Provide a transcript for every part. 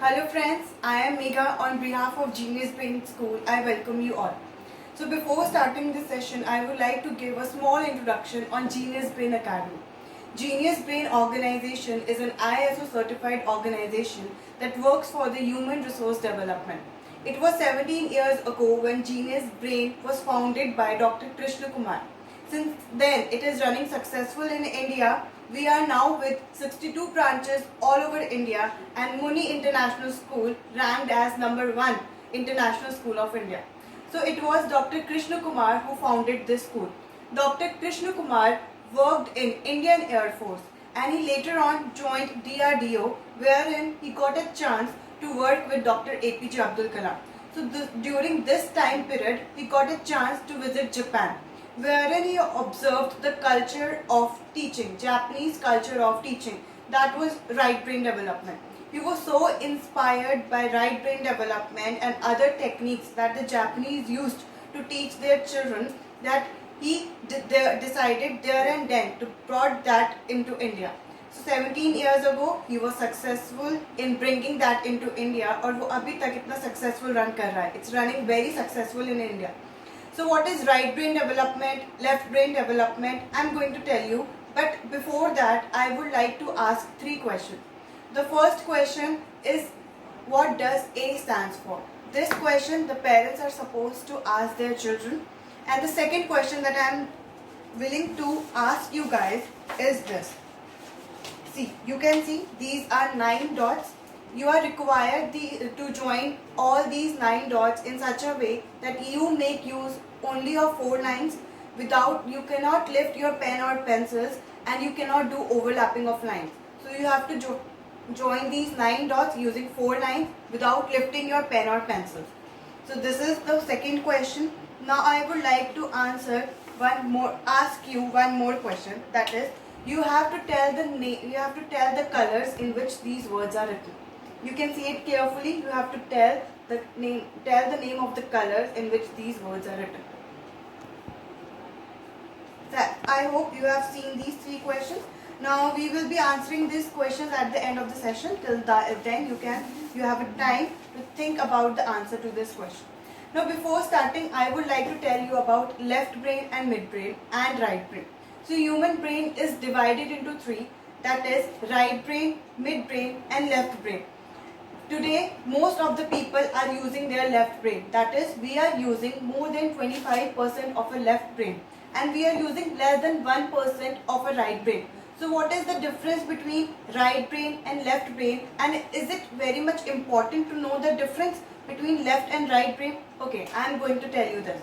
Hello friends, I am Megha on behalf of Genius Brain School. I welcome you all. So before starting this session, I would like to give a small introduction on Genius Brain Academy. Genius Brain organization is an ISO certified organization that works for the human resource development. It was 17 years ago when Genius Brain was founded by Dr. Krishna Kumar. Since then, it is running successful in India. We are now with 62 branches all over India and Muni International School ranked as #1 International School of India. So it was Dr. Krishna Kumar who founded this school. Dr. Krishna Kumar worked in Indian Air Force and he later on joined DRDO, wherein he got a chance to work with Dr. APJ Abdul Kalam. So during this time period, he got a chance to visit Japan, wherein he observed the culture of teaching, Japanese culture of teaching, that was right brain development. He was so inspired by right brain development and other techniques that the Japanese used to teach their children that he decided there and then to brought that into India. So 17 years ago, he was successful in bringing that into India और वो अभी तक इतना successful run कर रहा है. It's running very successful in India. So what is right brain development, left brain development? I'm going to tell you. But before that, I would like to ask 3 questions. The first question is, what does A stands for? This question the parents are supposed to ask their children. And the second question that I'm willing to ask you guys is this. See, you can see these are 9 dots. You are required to join all these 9 dots in such a way that you make use only of 4 lines. You cannot lift your pen or pencils and you cannot do overlapping of lines. So you have to join these 9 dots using 4 lines without lifting your pen or pencils. So this is the second question. Now I would like to ask you one more question. That is, you have to tell the colors in which these words are written. You can see it carefully. You have to tell the name of the colors in which these words are written. I hope you have seen these 3 questions. Now we will be answering these questions at the end of the session. Till then you have a time to think about the answer to this question. Now before starting, I would like to tell you about left brain and midbrain and right brain. So human brain is divided into 3, that is right brain, midbrain and left brain. Today, most of the people are using their left brain. That is, we are using more than 25% of a left brain and we are using less than 1% of a right brain. So what is the difference between right brain and left brain, and is it very much important to know the difference between left and right brain? Okay, I am going to tell you this.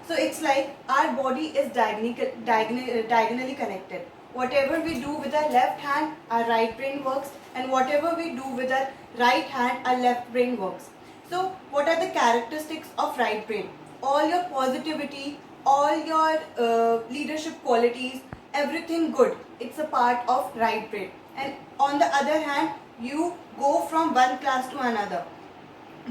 So it's like our body is diagonally connected. Whatever we do with our left hand, our right brain works, and whatever we do with our right hand, our left brain works. So what are the characteristics of right brain? All your positivity, all your leadership qualities, everything good, it's a part of right brain. And on the other hand, you go from one class to another,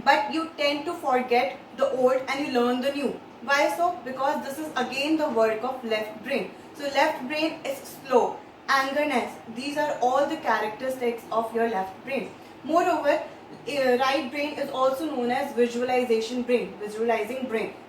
but you tend to forget the old and you learn the new. Why so? Because this is again the work of left brain. So left brain is slow, angerness. These are all the characteristics of your left brain. Moreover, right brain is also known as visualizing brain.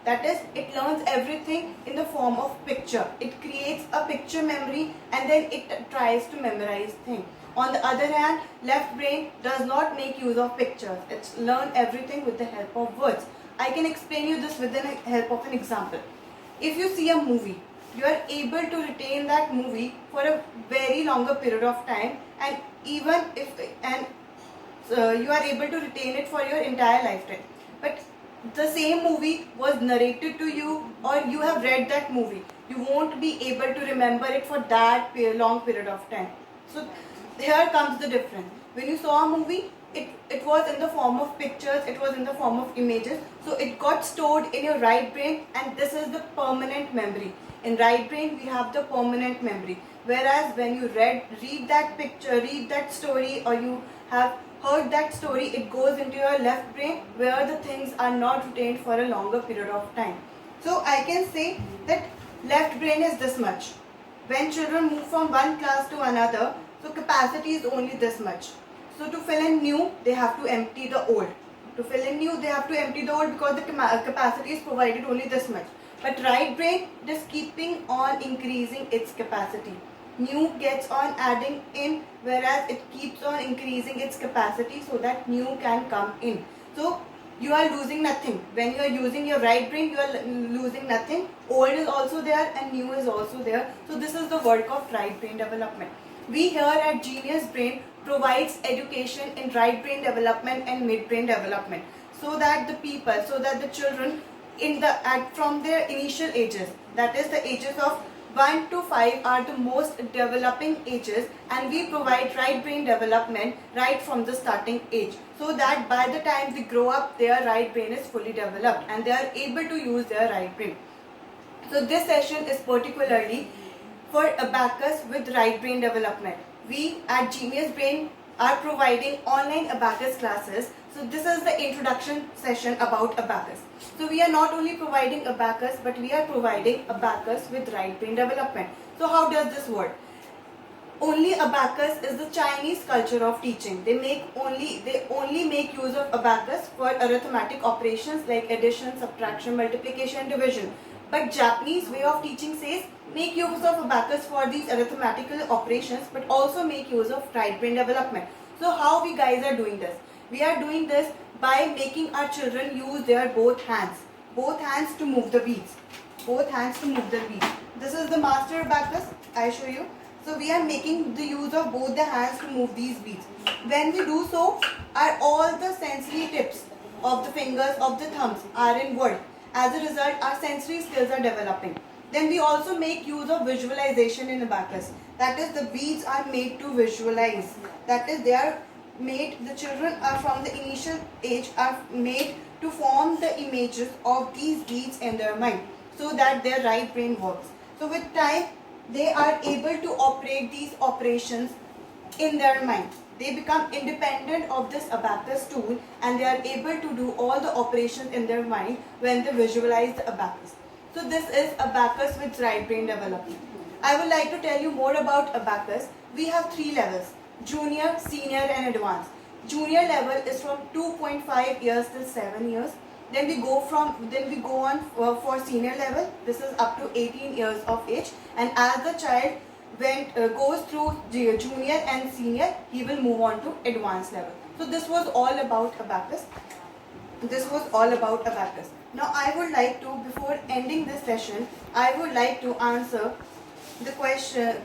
That is, it learns everything in the form of picture. It creates a picture memory and then it tries to memorize things. On the other hand, left brain does not make use of pictures. It learns everything with the help of words. I can explain you this with the help of an example. If you see a movie, you are able to retain that movie for a very longer period of time, and you are able to retain it for your entire lifetime. But the same movie was narrated to you or you have read that movie, you won't be able to remember it for that long period of time. So here comes the difference. When you saw a movie, it was in the form of pictures, it was in the form of images, so it got stored in your right brain, and this is the permanent memory. In right brain, we have the permanent memory, whereas when you read that picture, read that story, or you have heard that story, it goes into your left brain where the things are not retained for a longer period of time. So I can say that left brain is this much. When children move from one class to another, so capacity is only this much. So to fill in new, they have to empty the old. To fill in new, they have to empty the old because the capacity is provided only this much. But right brain is keeping on increasing its capacity. New gets on adding in, whereas it keeps on increasing its capacity so that new can come in. So you are losing nothing. When you are using your right brain, you are losing nothing. Old is also there and new is also there. So this is the work of right brain development. We here at Genius Brain provides education in right brain development and midbrain development, so that the children from their initial ages, that is the ages of 1 to 5 are the most developing ages, and we provide right brain development right from the starting age, so that by the time they grow up, their right brain is fully developed and they are able to use their right brain. So this session is particularly for abacus with right brain development. We at Genius Brain are providing online abacus classes. So this is the introduction session about abacus. So we are not only providing abacus, but we are providing abacus with right brain development. So how does this work? Only abacus is the Chinese culture of teaching. They only make use of abacus for arithmetic operations like addition, subtraction, multiplication, division. But Japanese way of teaching says make use of abacus for these arithmetical operations, but also make use of right brain development. So how we guys are doing this? We are doing this by making our children use their both hands to move the beads. Both hands to move the beads. This is the master abacus. I show you. So we are making the use of both the hands to move these beads. When we do so, all the sensory tips of the fingers, of the thumbs are in work. As a result, our sensory skills are developing. Then we also make use of visualization in abacus. That is, the beads are made to visualize. That is, the children are from the initial age are made to form the images of these beads in their mind, so that their right brain works. So with time, they are able to operate these operations in their mind. They become independent of this abacus tool and they are able to do all the operations in their mind when they visualize the abacus. So this is abacus with right brain development. I would like to tell you more about abacus. We have 3 levels: junior, senior and advanced. Junior level is from 2.5 years till 7 years. Then we go on for senior level. This is up to 18 years of age, and as the child goes through junior and senior, he will move on to advanced level. So this was all about abacus. Now I would like to, before ending this session, I would like to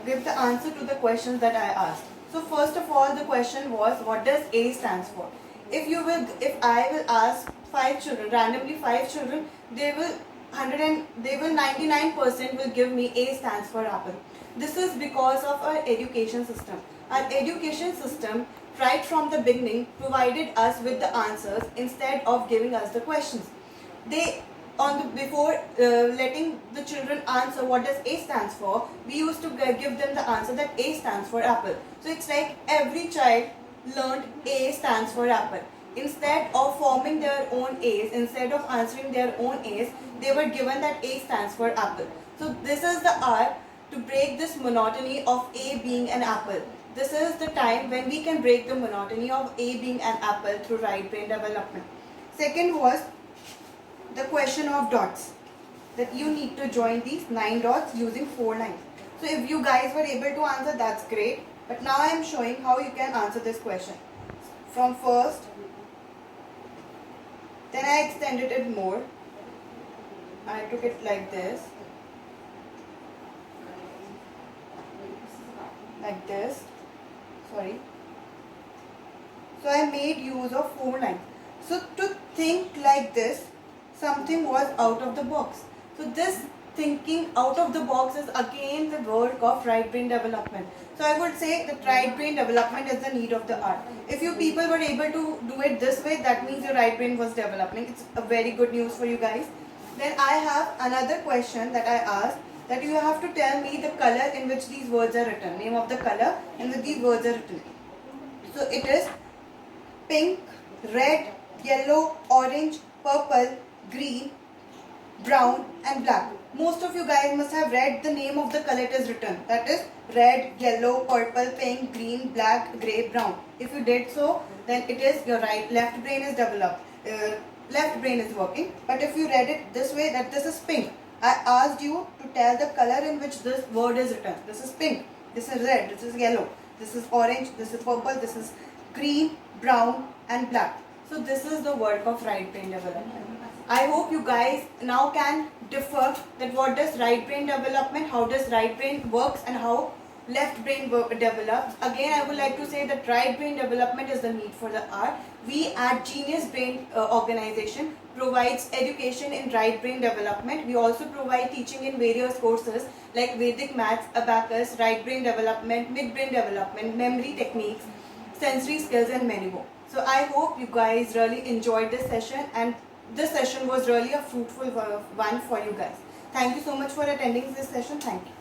give the answer to the questions that I asked. So first of all, the question was, what does A stands for? If I will ask 5 children, randomly 5 children, they will 99% will give me A stands for apple. This is because of our education system. Our education system, right from the beginning, provided us with the answers instead of giving us the questions. Before letting the children answer what does A stands for, we used to give them the answer that A stands for apple. So it's like every child learned A stands for apple. Instead of forming their own A's, instead of answering their own A's, they were given that A stands for apple. So this is the art to break this monotony of A being an apple. This is the time when we can break the monotony of A being an apple through right brain development. Second was the question of dots, that you need to join these 9 dots using 4 lines. So if you guys were able to answer, that's great. But now I am showing how you can answer this question. From first, then I extended it more. I took it like this. Like this. Sorry. So I made use of 4 lines. So to think like this, something was out of the box. So this thinking out of the box is again the work of right brain development. So I would say that right brain development is the need of the art. If you people were able to do it this way, that means your right brain was developing. It's a very good news for you guys. Then I have another question that I asked, that you have to tell me the color in which these words are written, name of the color in which these words are written. So it is pink, red, yellow, orange, purple, green, brown and black. Most of you guys must have read the name of the color it is written, that is red, yellow, purple, pink, green, black, grey, brown. If you did so, then it is your left brain is developed. Left brain is working. But if you read it this way, that this is pink. I asked you to tell the color in which this word is written. This is pink. This is red. This is yellow. This is orange. This is purple. This is green, brown, and black. So this is the work of right brain development. I hope you guys now can differ that what does right brain development, how does right brain works, and how left brain develops. Again, I would like to say that right brain development is the need for the hour. We at Genius Brain organization provides education in right brain development. We also provide teaching in various courses like Vedic Maths, Abacus, right brain development, midbrain development, memory techniques, sensory skills, and many more. So I hope you guys really enjoyed this session, and this session was really a fruitful one for you guys. Thank you so much for attending this session. Thank you.